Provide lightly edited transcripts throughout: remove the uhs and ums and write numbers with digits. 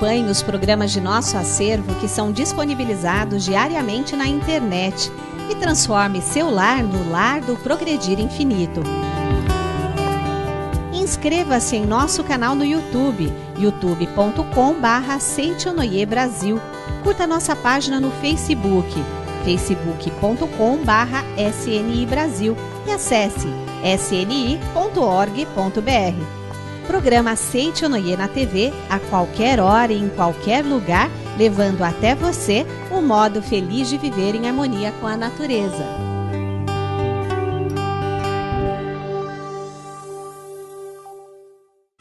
Acompanhe os programas de nosso acervo que são disponibilizados diariamente na internet e transforme seu lar no lar do Progredir Infinito. Inscreva-se em nosso canal no YouTube, youtube.com/Seitonoi Brasil. Curta nossa página no Facebook, facebook.com/SNI Brasil e acesse sni.org.br. Programa Seitonoi na TV a qualquer hora e em qualquer lugar, levando até você o modo feliz de viver em harmonia com a natureza.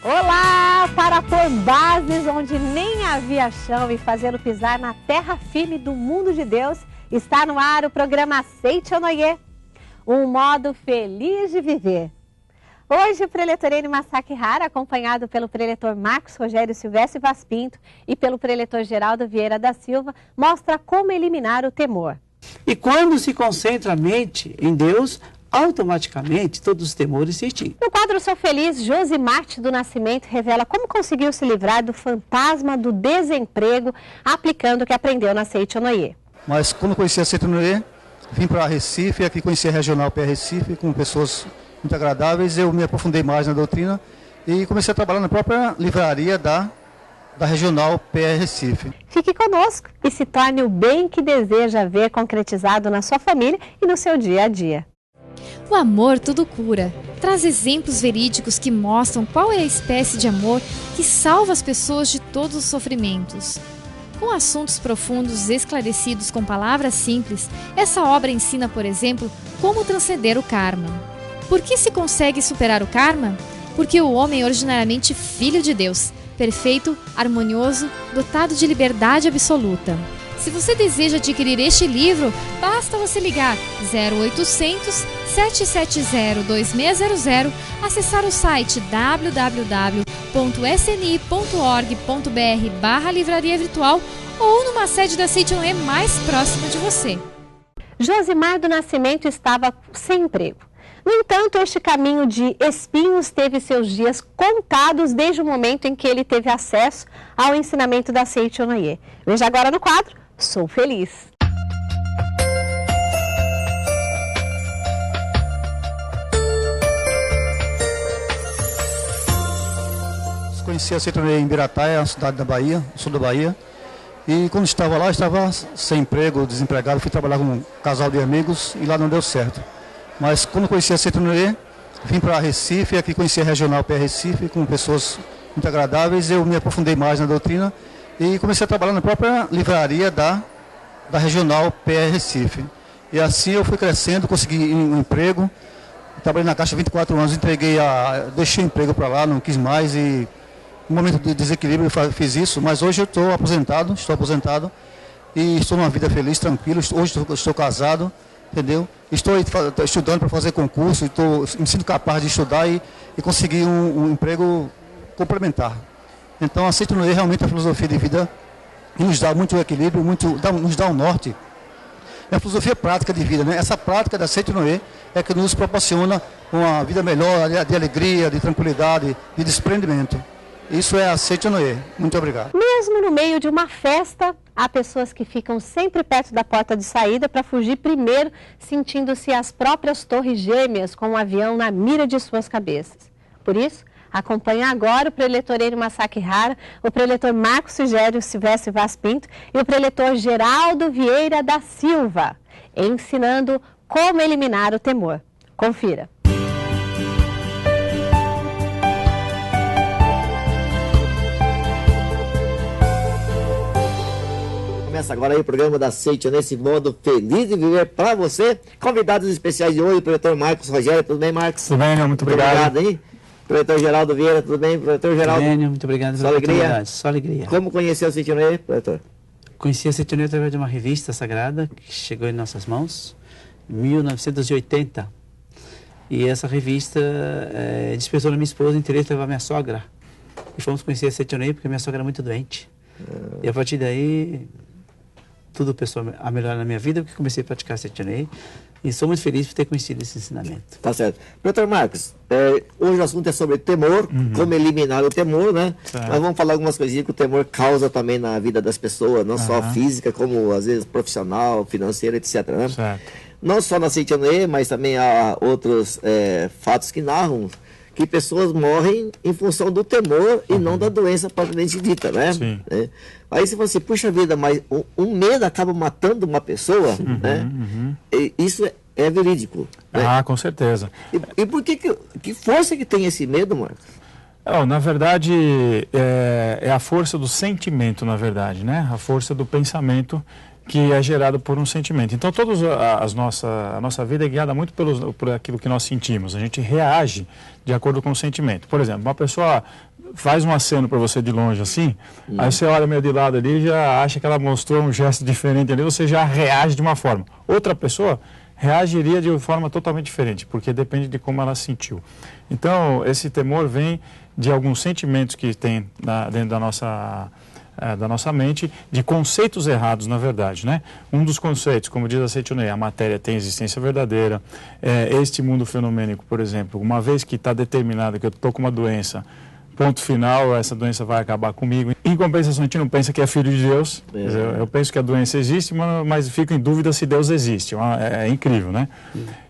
Olá, para pôr bases onde nem havia chão e fazê-lo pisar na terra firme do mundo de Deus, está no ar o programa Seitonoi, um modo feliz de viver. Hoje o preletor Enio Masakihara, acompanhado pelo preletor Marcos Rogério Silvestre Vaz Pinto e pelo preletor Geraldo Vieira da Silva, mostra como eliminar o temor. E quando se concentra a mente em Deus, automaticamente todos os temores se extinguem. No quadro Sou Feliz, Josimarte do Nascimento revela como conseguiu se livrar do fantasma do desemprego aplicando o que aprendeu na Seitonoi. Mas quando conheci a Seitonoi, vim para Recife, aqui conheci a Regional PR Recife, com pessoas muito agradáveis. Eu me aprofundei mais na doutrina e comecei a trabalhar na própria livraria da Regional PR Recife. Fique conosco e se torne o bem que deseja ver concretizado na sua família e no seu dia a dia. O amor tudo cura. Traz exemplos verídicos que mostram qual é a espécie de amor que salva as pessoas de todos os sofrimentos. Com assuntos profundos esclarecidos com palavras simples, essa obra ensina, por exemplo, como transcender o karma. Por que se consegue superar o karma? Porque o homem é originariamente filho de Deus, perfeito, harmonioso, dotado de liberdade absoluta. Se você deseja adquirir este livro, basta você ligar 0800 770 2600, acessar o site www.sni.org.br/livraria virtual ou numa sede da Seitonoi mais próxima de você. Josimar do Nascimento estava sem emprego. No entanto, este caminho de espinhos teve seus dias contados desde o momento em que ele teve acesso ao ensinamento da Seitonoi. Veja agora no quadro Sou Feliz. Conheci a Seitonoi em Birataia, a cidade da Bahia, sul da Bahia. E quando estava lá, estava sem emprego, desempregado. Fui trabalhar com um casal de amigos e lá não deu certo. Mas quando conheci a Seitonoi, vim para Recife, aqui conheci a Regional PR Recife, com pessoas muito agradáveis. Eu me aprofundei mais na doutrina e comecei a trabalhar na própria livraria da Regional PR Recife. E assim eu fui crescendo, consegui um emprego. Trabalhei na Caixa há 24 anos, deixei o emprego para lá, não quis mais. E no momento de desequilíbrio eu fiz isso, mas hoje eu estou aposentado e estou numa vida feliz, tranquilo. Hoje estou casado. Entendeu? Estou estudando para fazer concurso, me sinto capaz de estudar e conseguir um emprego complementar. Então, a Seitonoi realmente é a filosofia de vida que nos dá muito equilíbrio, nos dá um norte. É a filosofia prática de vida, né? Essa prática da Seitonoi é que nos proporciona uma vida melhor, de alegria, de tranquilidade, de desprendimento. Isso é a Seitonoi. Muito obrigado. Mesmo no meio de uma festa, há pessoas que ficam sempre perto da porta de saída para fugir primeiro, sentindo-se as próprias torres gêmeas com um avião na mira de suas cabeças. Por isso, acompanhe agora o preletor Enio Masakihara, o preletor Marcos Rogério Silvestre Vaz Pinto e o preletor Geraldo Vieira da Silva, ensinando como eliminar o temor. Confira. Começa agora aí o programa da Seitonoi, nesse modo feliz de viver para você. Convidados especiais de hoje, o preletor Marcos Rogério. Tudo bem, Marcos? Tudo bem, muito obrigado. Obrigado, hein? Preletor Geraldo Vieira, tudo bem? Preletor Geraldo? Tudo bem, muito obrigado pela oportunidade. Só alegria. Como conheceu a Seitonoi, preletor? Conheci a Seitonoi através de uma revista sagrada que chegou em nossas mãos em 1980. E essa revista despertou na minha esposa o interesse de levar minha sogra. E fomos conhecer a Seitonoi porque minha sogra era muito doente. E a partir daí tudo começou a melhorar na minha vida, porque comecei a praticar Seitonoi. E sou muito feliz por ter conhecido esse ensinamento. Tá certo. Doutor Marcos, hoje o assunto é sobre temor, como eliminar o temor, né? Certo. Mas vamos falar algumas coisinhas que o temor causa também na vida das pessoas, não só física, como às vezes profissional, financeira, etc. Né? Certo. Não só na Seite Anoê, mas também há outros fatos que narram que pessoas morrem em função do temor e não da doença propriamente dita, né? Sim. Aí você fala assim, puxa vida, mas um medo acaba matando uma pessoa, né? E isso é verídico. Né? Ah, com certeza. E por que força que tem esse medo, Marcos? Na verdade, é a força do sentimento, na verdade, né? A força do pensamento que é gerado por um sentimento. Então, a nossa vida é guiada muito por aquilo que nós sentimos. A gente reage de acordo com o sentimento. Por exemplo, uma pessoa faz um aceno para você de longe assim, aí você olha meio de lado ali e já acha que ela mostrou um gesto diferente ali, você já reage de uma forma. Outra pessoa reagiria de forma totalmente diferente, porque depende de como ela sentiu. Então, esse temor vem de alguns sentimentos que tem dentro da nossa mente, de conceitos errados, na verdade, né? Um dos conceitos, como diz a Seite Anoê, a matéria tem existência verdadeira, este mundo fenomênico, por exemplo, uma vez que está determinado que eu estou com uma doença, ponto final, essa doença vai acabar comigo. Em compensação, a gente não pensa que é filho de Deus. Eu penso que a doença existe, mas fico em dúvida se Deus existe. É incrível, né?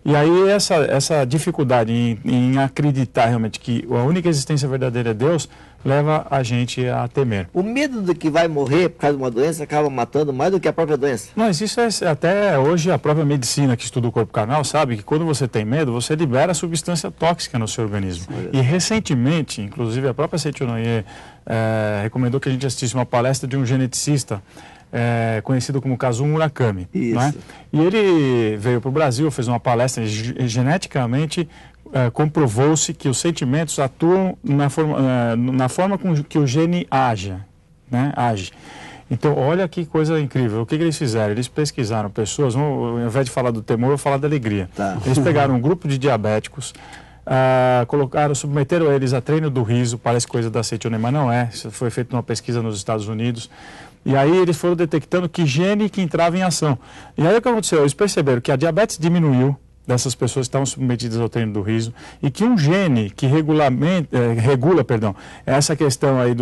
E aí essa dificuldade em acreditar realmente que a única existência verdadeira é Deus, leva a gente a temer. O medo de que vai morrer por causa de uma doença acaba matando mais do que a própria doença. Mas isso até hoje a própria medicina que estuda o corpo carnal sabe que quando você tem medo, você libera substância tóxica no seu organismo. E recentemente, inclusive a própria Seite Anoê recomendou que a gente assistisse uma palestra de um geneticista conhecido como Kazuo Murakami. Né? E ele veio para o Brasil, fez uma palestra geneticamente. Comprovou-se que os sentimentos atuam na forma com que o gene age. Então, olha que coisa incrível. O que eles fizeram? Eles pesquisaram pessoas, ao invés de falar do temor, eu vou falar da alegria. Eles pegaram um grupo de diabéticos, submeteram eles a treino do riso, parece coisa da Seite Anoê, mas não é. Isso foi feito numa pesquisa nos Estados Unidos. E aí eles foram detectando que gene que entrava em ação. E aí o que aconteceu? Eles perceberam que a diabetes diminuiu dessas pessoas que estavam submetidas ao treino do riso, e que um gene que regula essa questão aí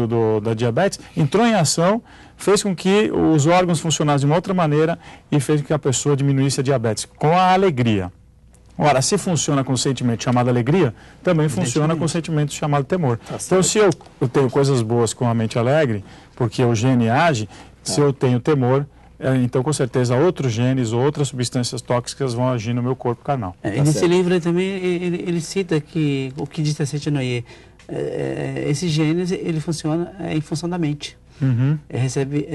da diabetes, entrou em ação, fez com que os órgãos funcionassem de uma outra maneira e fez com que a pessoa diminuísse a diabetes, com a alegria. Ora, se funciona com o sentimento chamado alegria, também funciona com o sentimento chamado temor. Então, se eu tenho coisas boas com a mente alegre, porque o gene age, se eu tenho temor, então, com certeza, outros genes ou outras substâncias tóxicas vão agir no meu corpo carnal. Nesse livro também, ele cita que o que diz a Seite Anoê, esses genes, ele funciona em função da mente. Recebe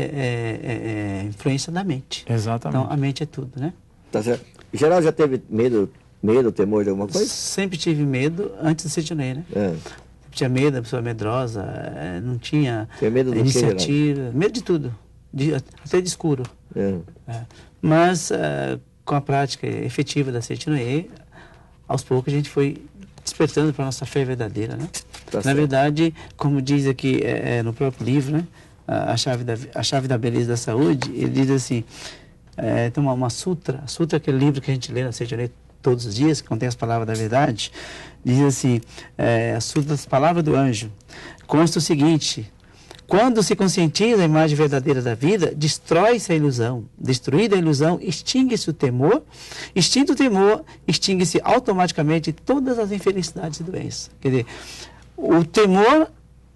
influência da mente. Exatamente. Então, a mente é tudo, né? Tá certo. Em geral, já teve medo, temor de alguma coisa? Sempre tive medo antes da Seite Anoê, né? Tinha medo, a pessoa medrosa, não tinha medo do iniciativa, medo de tudo. Até de escuro. Mas com a prática efetiva da Seite Anoê, aos poucos a gente foi despertando para a nossa fé verdadeira, né? Na verdade, como diz aqui no próprio livro, né? A chave da beleza da saúde, ele diz assim, tem uma sutra, é aquele livro que a gente lê na Seite Anoê todos os dias, que contém as palavras da verdade, diz assim, a sutra das palavras do anjo, consta o seguinte: quando se conscientiza a imagem verdadeira da vida, destrói-se a ilusão. Destruída a ilusão, extingue-se o temor. Extinto o temor, extingue-se automaticamente todas as infelicidades e doenças. Quer dizer, o temor,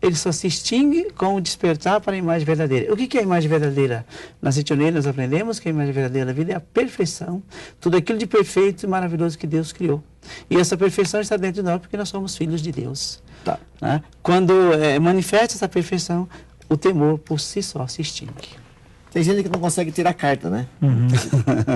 ele só se extingue com o despertar para a imagem verdadeira. O que é a imagem verdadeira? Na Seite Anoê nós aprendemos que a imagem verdadeira da vida é a perfeição, tudo aquilo de perfeito e maravilhoso que Deus criou. E essa perfeição está dentro de nós porque nós somos filhos de Deus. Né? Quando manifesta essa perfeição, o temor por si só se extingue. Tem gente que não consegue tirar carta, né?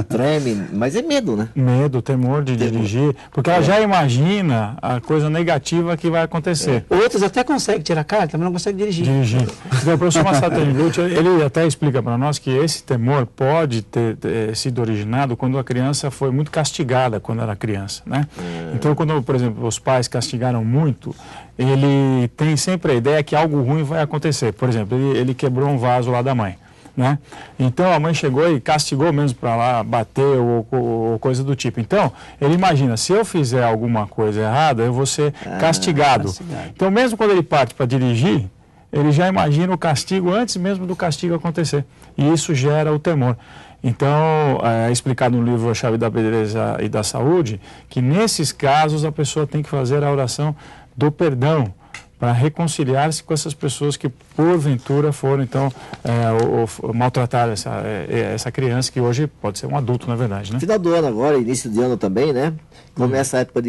Treme, mas é medo, né? Medo, temor de dirigir, porque ela já imagina a coisa negativa que vai acontecer. Outros até conseguem tirar carta, mas não conseguem dirigir. Então, o professor Masato Taniguchi, ele até explica para nós que esse temor pode ter sido originado quando a criança foi muito castigada quando era criança, né? Então, quando, por exemplo, os pais castigaram muito, ele tem sempre a ideia que algo ruim vai acontecer. Por exemplo, ele quebrou um vaso lá da mãe. né? Então a mãe chegou e castigou mesmo para lá, bateu ou coisa do tipo. Então, ele imagina, se eu fizer alguma coisa errada, eu vou ser castigado. Então, mesmo quando ele parte para dirigir, ele já imagina o castigo antes mesmo do castigo acontecer. E isso gera o temor. Então, é explicado no livro A Chave da Beleza e da Saúde, que nesses casos a pessoa tem que fazer a oração do perdão, para reconciliar-se com essas pessoas que porventura foram, então, maltratar essa criança, que hoje pode ser um adulto, na verdade, né? Final do ano agora, início de ano também, né? Começa a época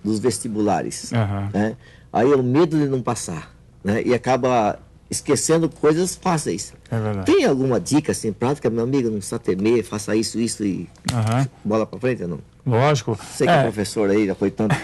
dos vestibulares, né? Aí é o medo de não passar, né? E acaba esquecendo coisas fáceis. É verdade. Tem alguma dica, assim, prática? Meu amigo, não precisa temer, faça isso e bola para frente ou não? Lógico. Sei que é professor aí, já foi tanto,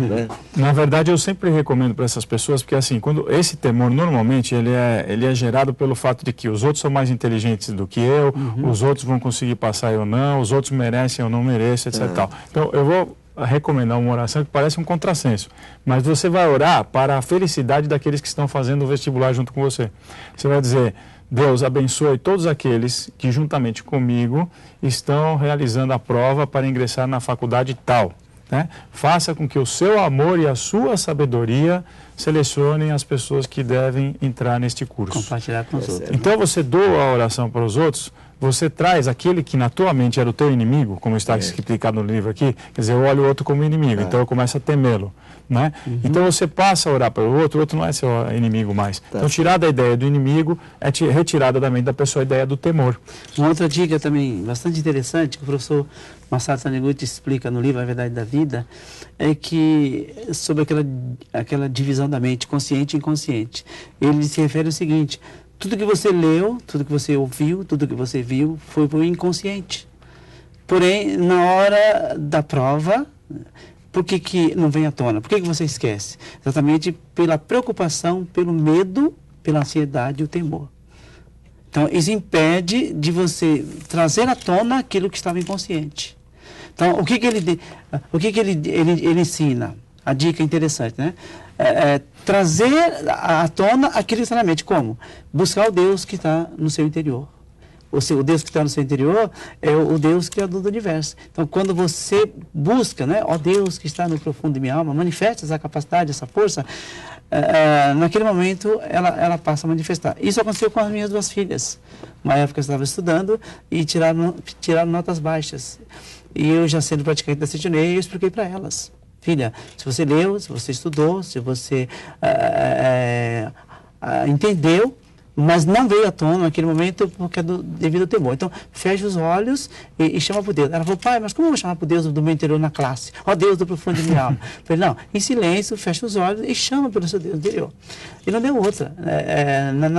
né? Na verdade, eu sempre recomendo para essas pessoas, porque assim, quando esse temor, normalmente, ele é gerado pelo fato de que os outros são mais inteligentes do que eu, os outros vão conseguir passar eu não, os outros merecem ou não merecem, etc. Tal. Então, eu vou recomendar uma oração que parece um contrassenso, mas você vai orar para a felicidade daqueles que estão fazendo o vestibular junto com você. Você vai dizer: Deus abençoe todos aqueles que juntamente comigo estão realizando a prova para ingressar na faculdade tal, né? Faça com que o seu amor e a sua sabedoria selecionem as pessoas que devem entrar neste curso. Compartilhar com os outros. Então você doa a oração para os outros, você traz aquele que na tua mente era o teu inimigo, como está explicado no livro aqui, quer dizer, eu olho o outro como inimigo, então eu começo a temê-lo, né? Então você passa a orar pelo outro, o outro não é seu inimigo mais. Então tirar da ideia do inimigo é retirada da mente da pessoa a ideia do temor. Uma outra dica também bastante interessante, que o professor Masaru Taniguchi explica no livro A Verdade da Vida, é que sobre aquela divisão da mente, consciente e inconsciente. Ele se refere ao seguinte: tudo que você leu, tudo que você ouviu, tudo que você viu foi para o inconsciente. Porém, na hora da prova, por que não vem à tona? Por que você esquece? Exatamente pela preocupação, pelo medo, pela ansiedade e o temor. Então, isso impede de você trazer à tona aquilo que estava inconsciente. Então, o que ele ensina? A dica interessante, né? Trazer à tona aquilo que está na mente. Como? Buscar o Deus que está no seu interior. O Deus que está no seu interior é o Deus criador do universo. Então, quando você busca, né, ó Deus que está no profundo de minha alma, manifesta essa capacidade, essa força, naquele momento ela passa a manifestar. Isso aconteceu com as minhas duas filhas. Uma época eu estava estudando e tiraram notas baixas. E eu, já sendo praticante da Seitianoye, eu expliquei para elas: filha, se você leu, se você estudou, se você entendeu, mas não veio à tona naquele momento porque é devido ao temor. Então, fecha os olhos e chama por Deus. Ela falou: pai, mas como eu vou chamar por Deus do meu interior na classe? Ó Deus do profundo de minha alma. Eu falei: não, em silêncio, fecha os olhos e chama pelo seu Deus interior. E não deu outra.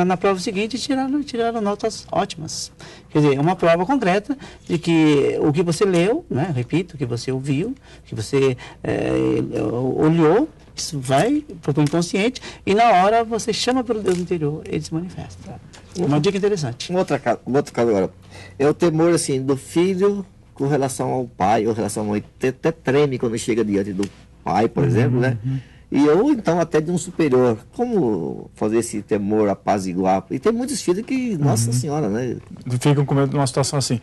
Na prova seguinte, tiraram notas ótimas. Quer dizer, uma prova concreta de que o que você leu, né, repito, o que você ouviu, o que você olhou, isso vai para o inconsciente e na hora você chama pelo Deus interior, ele se manifesta. Uma dica interessante. Um outro caso agora. É o temor, assim, do filho com relação ao pai, ou relação à mãe. Até treme quando chega diante do pai, por exemplo, né? Ou então até de um superior. Como fazer esse temor apaziguar? E tem muitos filhos que, nossa senhora, né? Ficam com medo de uma situação assim.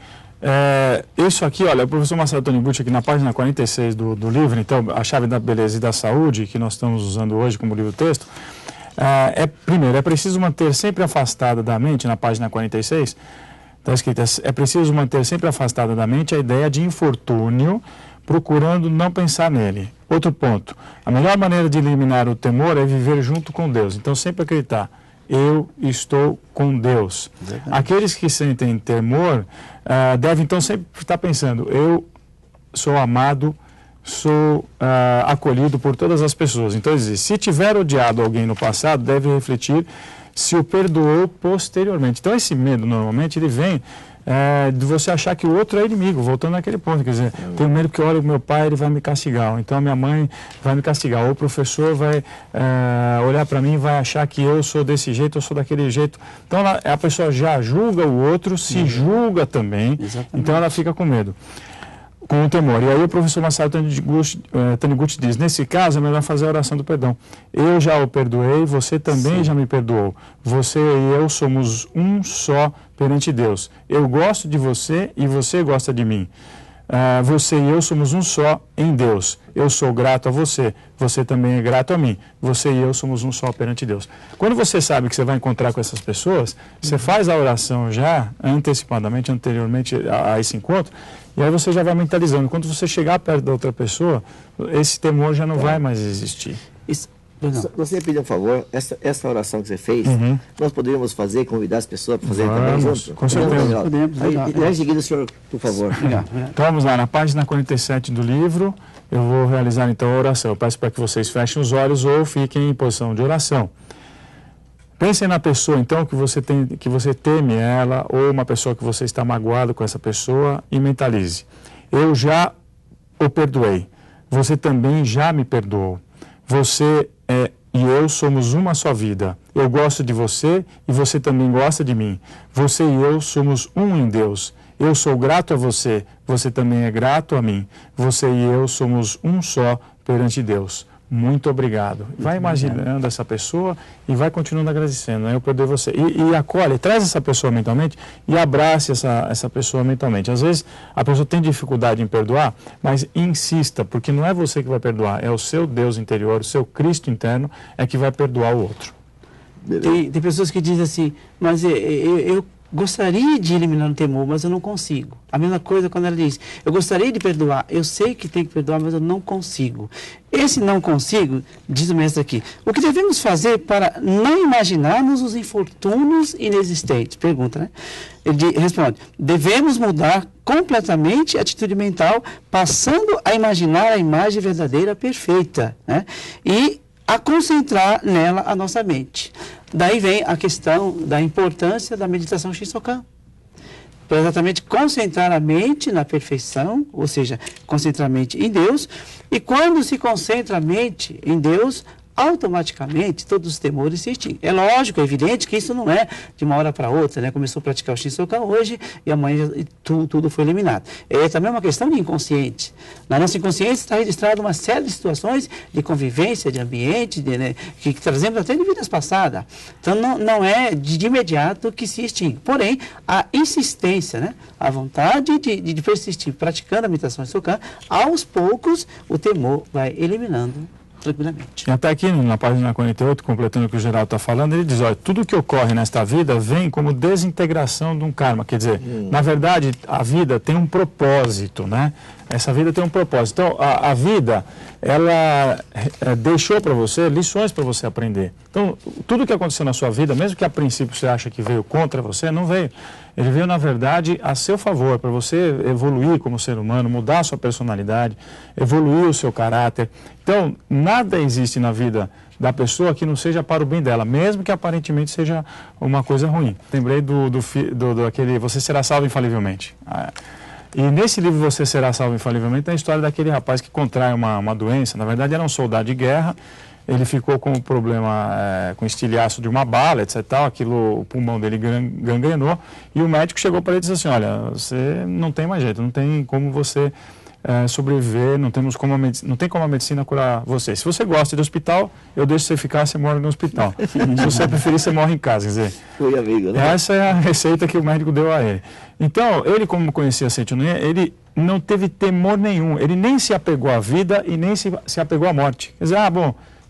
Isso aqui, olha, o professor Masaru Taniguchi, aqui na página 46 do livro, então, A Chave da Beleza e da Saúde, que nós estamos usando hoje como livro-texto, primeiro, é preciso manter sempre afastada da mente, na página 46, está escrito: é preciso manter sempre afastada da mente a ideia de infortúnio, procurando não pensar nele. Outro ponto: a melhor maneira de eliminar o temor é viver junto com Deus. Então, sempre acreditar: eu estou com Deus. Exatamente. Aqueles que sentem temor devem então sempre estar pensando: eu sou amado, sou acolhido por todas as pessoas. Então, se tiver odiado alguém no passado, deve refletir se o perdoou posteriormente. Então, esse medo, normalmente, ele vem de você achar que o outro é inimigo, voltando naquele ponto, quer dizer, tenho medo que olha o meu pai, ele vai me castigar, ou então a minha mãe vai me castigar, ou o professor vai olhar para mim e vai achar que eu sou desse jeito, eu sou daquele jeito. Então a pessoa já julga o outro, se julga também. Exatamente. Então ela fica com medo. Com o temor. E aí o professor Masaru Taniguchi diz, nesse caso é melhor fazer a oração do perdão. Eu já o perdoei, você também já me perdoou. Você e eu somos um só perante Deus. Eu gosto de você e você gosta de mim. Você e eu somos um só em Deus. Eu sou grato a você, você também é grato a mim. Você e eu somos um só perante Deus. Quando você sabe que você vai encontrar com essas pessoas, você faz a oração já antecipadamente, anteriormente a esse encontro, e aí você já vai mentalizando. Quando você chegar perto da outra pessoa, esse temor já não vai mais existir. Você pediu um favor, essa oração que você fez, nós poderíamos fazer, convidar as pessoas para fazer também junto? Com certeza. E em seguida, o senhor, por favor. Então vamos lá, na página 47 do livro, eu vou realizar então a oração. Eu peço para que vocês fechem os olhos ou fiquem em posição de oração. Pensem na pessoa então que você teme ela, ou uma pessoa que você está magoado com essa pessoa, e mentalize. Eu já o perdoei. Você também já me perdoou. Você e eu somos uma só vida. Eu gosto de você e você também gosta de mim. Você e eu somos um em Deus. Eu sou grato a você, você também é grato a mim. Você e eu somos um só perante Deus. Muito obrigado. Vai imaginando essa pessoa e vai continuando agradecendo. Eu perdoei você. E acolhe, traz essa pessoa mentalmente e abrace essa pessoa mentalmente. Às vezes a pessoa tem dificuldade em perdoar, mas insista, porque não é você que vai perdoar, é o seu Deus interior, o seu Cristo interno é que vai perdoar o outro. Tem pessoas que dizem assim, mas eu gostaria de eliminar o temor, mas eu não consigo. A mesma coisa quando ela diz, eu gostaria de perdoar, eu sei que tem que perdoar, mas eu não consigo. Esse não consigo, diz o mestre aqui, o que devemos fazer para não imaginarmos os infortúnios inexistentes? Pergunta, né? Ele responde, devemos mudar completamente a atitude mental, passando a imaginar a imagem verdadeira perfeita, né? E a concentrar nela a nossa mente. Daí vem a questão da importância da meditação Shinsokan. Para exatamente concentrar a mente na perfeição, ou seja, concentrar a mente em Deus, e quando se concentra a mente em Deus, automaticamente todos os temores se extinguem. É lógico, é evidente que isso não é de uma hora para outra, né? Começou a praticar o Shinsokan hoje e amanhã tudo foi eliminado. É também uma questão de inconsciente. Na nossa inconsciência está registrada uma série de situações de convivência, de ambiente, né? que trazemos até de vidas passadas. Então não é de imediato que se extingue. Porém, a insistência, né? A vontade de persistir praticando a meditação Shinsokan, aos poucos o temor vai eliminando tranquilamente. E até aqui na página 48, completando o que o Geraldo está falando, ele diz, olha, tudo que ocorre nesta vida vem como desintegração de um karma, quer dizer, na verdade, a vida tem um propósito, né? Essa vida tem um propósito. Então, a vida, ela deixou para você lições para você aprender. Então, tudo que aconteceu na sua vida, mesmo que a princípio você acha que veio contra você, não veio. Ele veio, na verdade, a seu favor, para você evoluir como ser humano, mudar a sua personalidade, evoluir o seu caráter. Então, nada existe na vida da pessoa que não seja para o bem dela, mesmo que aparentemente seja uma coisa ruim. Lembrei daquele Você Será Salvo Infalivelmente. E nesse livro Você Será Salvo Infalivelmente tem a história daquele rapaz que contrai uma doença. Na verdade era um soldado de guerra, ele ficou com um problema com estilhaço de uma bala, etc. O pulmão dele gangrenou e o médico chegou para ele e disse assim, olha, você não tem mais jeito, não tem como você sobreviver, não tem como a medicina curar você. Se você gosta de hospital, eu deixo você ficar, você mora no hospital. Se você preferir, você morre em casa. Quer dizer, Fui amigo, né? Essa é a receita que o médico deu a ele. Então, ele, como conhecia Seiichi no Ie, ele não teve temor nenhum. Ele nem se apegou à vida e nem se apegou à morte. Quer dizer,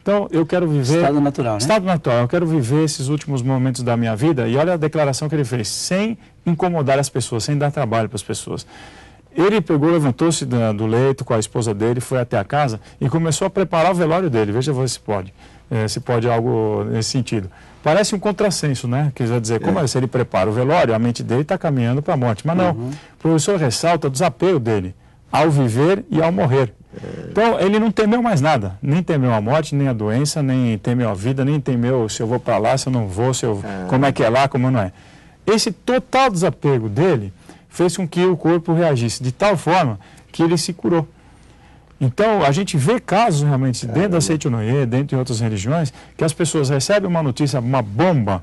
então eu quero viver... Estado natural, né? Estado natural. Eu quero viver esses últimos momentos da minha vida. E olha a declaração que ele fez, sem incomodar as pessoas, sem dar trabalho para as pessoas. Ele pegou, levantou-se do leito com a esposa dele, foi até a casa e começou a preparar o velório dele. Veja se pode algo nesse sentido. Parece um contrassenso, né? Quer dizer, como se ele prepara o velório, a mente dele está caminhando para a morte. Mas não, o professor ressalta o desapego dele ao viver e ao morrer. Então, ele não temeu mais nada. Nem temeu a morte, nem a doença, nem temeu a vida, nem temeu se eu vou para lá, se eu não vou, como é que é lá, como não é. Esse total desapego dele fez com que o corpo reagisse de tal forma que ele se curou. Então, a gente vê casos realmente dentro da Seiichi no Ie, dentro de outras religiões, que as pessoas recebem uma notícia, uma bomba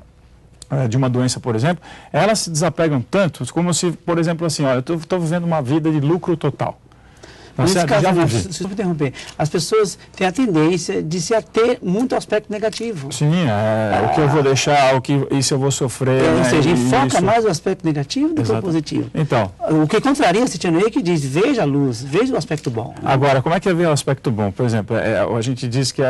de uma doença, por exemplo, elas se desapegam tanto, como se, por exemplo, assim, olha, eu estou vivendo uma vida de lucro total. Tá certo? Já vivi. Se eu interromper, as pessoas têm a tendência de se ater muito ao aspecto negativo. Sim, o que eu vou deixar, isso eu vou sofrer. Ou seja, enfoca isso... mais o aspecto negativo do que o positivo. Então, o que contraria esse Seitonoi que diz, veja a luz, veja o aspecto bom. Agora, como é que é ver o aspecto bom? Por exemplo, a gente diz que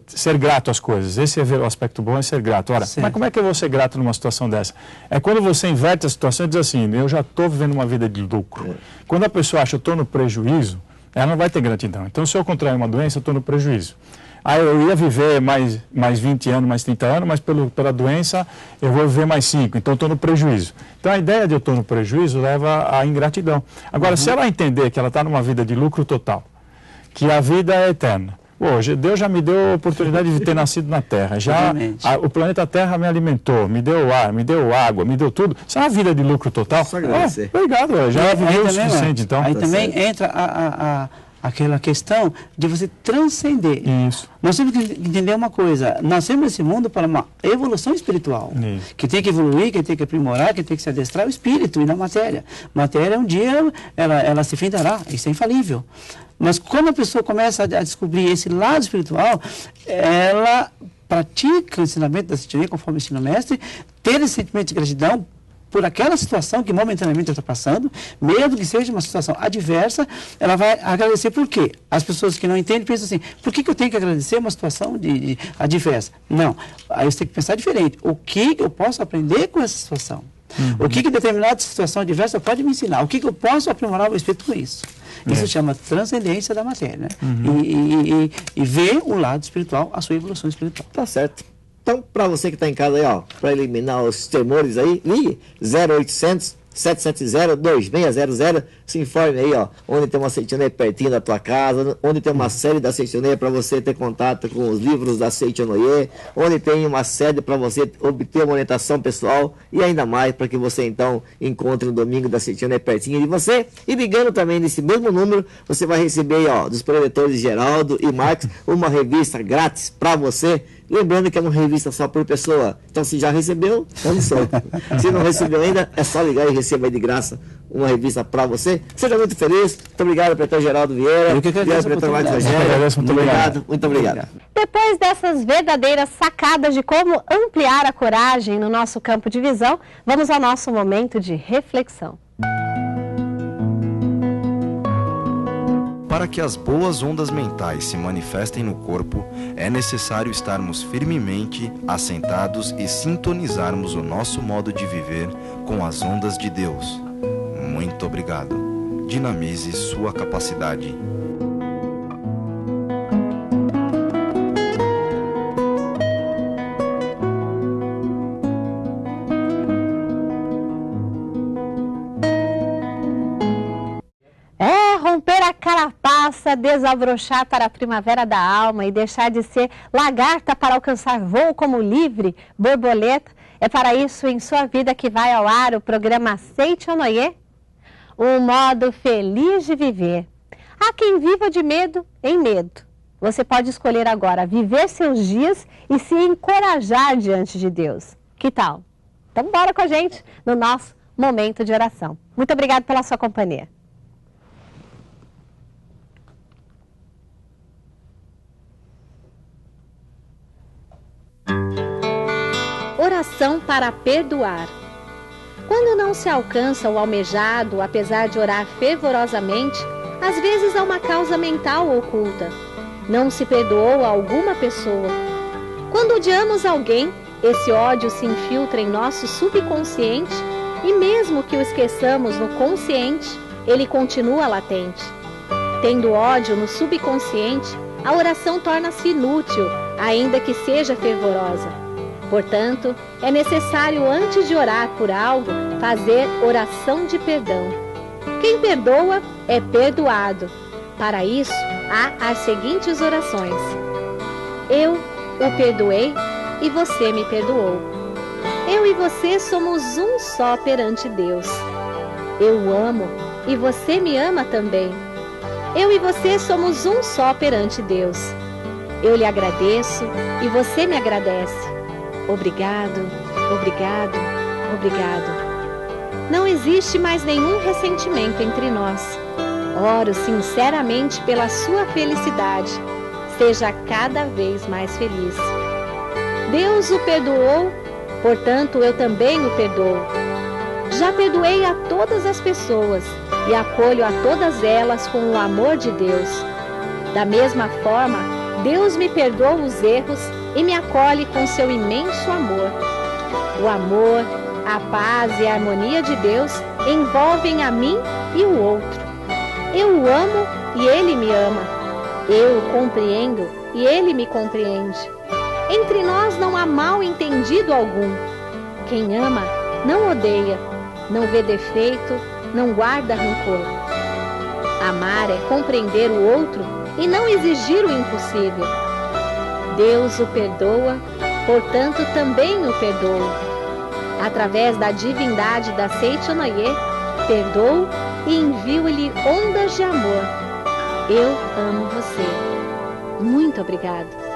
ser grato às coisas. Esse é ver o aspecto bom, é ser grato. Ora, mas como é que eu vou ser grato numa situação dessa? É quando você inverte a situação e diz assim, eu já estou vivendo uma vida de lucro. Quando a pessoa acha, eu estou no prejuízo, ela não vai ter gratidão. Então, se eu contrair uma doença, eu estou no prejuízo. Aí eu ia viver mais 20 anos, mais 30 anos, mas pela doença eu vou viver mais 5, então eu estou no prejuízo. Então a ideia de eu estou no prejuízo leva à ingratidão. Agora, se ela entender que ela está numa vida de lucro total, que a vida é eterna, hoje Deus já me deu a oportunidade de ter nascido na Terra, o planeta Terra me alimentou, me deu ar, me deu água, me deu tudo. Isso é uma vida de lucro total. Só agradecer. Obrigado, já viveu o suficiente, então. Aí também entra aquela questão de você transcender. Isso. Nós temos que entender uma coisa, nós temos esse mundo para uma evolução espiritual. Isso. Que tem que evoluir, que tem que aprimorar, que tem que se adestrar o espírito e não a matéria. Matéria, um dia, ela se findará, isso é infalível. Mas quando a pessoa começa a descobrir esse lado espiritual, ela pratica o ensinamento da Seitonoi, conforme o ensino mestre, ter esse sentimento de gratidão por aquela situação que momentaneamente ela está passando, mesmo que seja uma situação adversa, ela vai agradecer por quê? As pessoas que não entendem pensam assim, por que eu tenho que agradecer uma situação adversa? Não, aí você tem que pensar diferente. O que eu posso aprender com essa situação? O que determinada situação adversa pode me ensinar? O que eu posso aprimorar o meu espírito com isso? Isso chama transcendência da matéria, né? E ver o lado espiritual, a sua evolução espiritual. Tá certo. Então, para você que está em casa aí, ó, para eliminar os temores aí, ligue 0800 770-2600, se informe aí, ó, onde tem uma Seitonoi pertinho da tua casa, onde tem uma sede da Seitonoi para você ter contato com os livros da Seitonoi, onde tem uma sede para você obter uma orientação pessoal e ainda mais para que você então encontre um domingo da Seitonoi pertinho de você. E ligando também nesse mesmo número, você vai receber aí, ó, dos proletores Geraldo e Marcos, uma revista grátis para você. Lembrando que é uma revista só por pessoa. Então, se já recebeu, estamos solto. Se não recebeu ainda, é só ligar e receber aí de graça uma revista para você. Seja muito feliz. Muito obrigado, pretor Geraldo Vieira. Eu que agradeço, pretor Marcos Rogério. Muito obrigado. Muito obrigado. Depois dessas verdadeiras sacadas de como ampliar a coragem no nosso campo de visão, vamos ao nosso momento de reflexão. Para que as boas ondas mentais se manifestem no corpo, é necessário estarmos firmemente assentados e sintonizarmos o nosso modo de viver com as ondas de Deus. Muito obrigado. Dinamize sua capacidade. Romper a carapaça, desabrochar para a primavera da alma e deixar de ser lagarta para alcançar voo como livre, borboleta. É para isso em sua vida que vai ao ar o programa Seitonoi, um modo feliz de viver. Há quem viva de medo em medo. Você pode escolher agora viver seus dias e se encorajar diante de Deus. Que tal? Então bora com a gente no nosso momento de oração. Muito obrigada pela sua companhia. Oração para perdoar. Quando não se alcança o almejado, apesar de orar fervorosamente, às vezes há uma causa mental oculta. Não se perdoou a alguma pessoa. Quando odiamos alguém, esse ódio se infiltra em nosso subconsciente e mesmo que o esqueçamos no consciente, ele continua latente. Tendo ódio no subconsciente, a oração torna-se inútil, ainda que seja fervorosa. Portanto, é necessário, antes de orar por algo, fazer oração de perdão. Quem perdoa é perdoado. Para isso, há as seguintes orações. Eu o perdoei e você me perdoou. Eu e você somos um só perante Deus. Eu o amo e você me ama também. Eu e você somos um só perante Deus. Eu lhe agradeço e você me agradece. Obrigado, obrigado, obrigado. Não existe mais nenhum ressentimento entre nós. Oro sinceramente pela sua felicidade. Seja cada vez mais feliz. Deus o perdoou, portanto eu também o perdoo. Já perdoei a todas as pessoas e acolho a todas elas com o amor de Deus. Da mesma forma, Deus me perdoa os erros e me acolhe com seu imenso amor. O amor, a paz e a harmonia de Deus envolvem a mim e o outro. Eu o amo e ele me ama. Eu o compreendo e ele me compreende. Entre nós não há mal entendido algum. Quem ama não odeia, não vê defeito, não guarda rancor. Amar é compreender o outro e não exigir o impossível. Deus o perdoa, portanto também o perdoo. Através da divindade da Seichonoye, perdoo e envio-lhe ondas de amor. Eu amo você. Muito obrigado.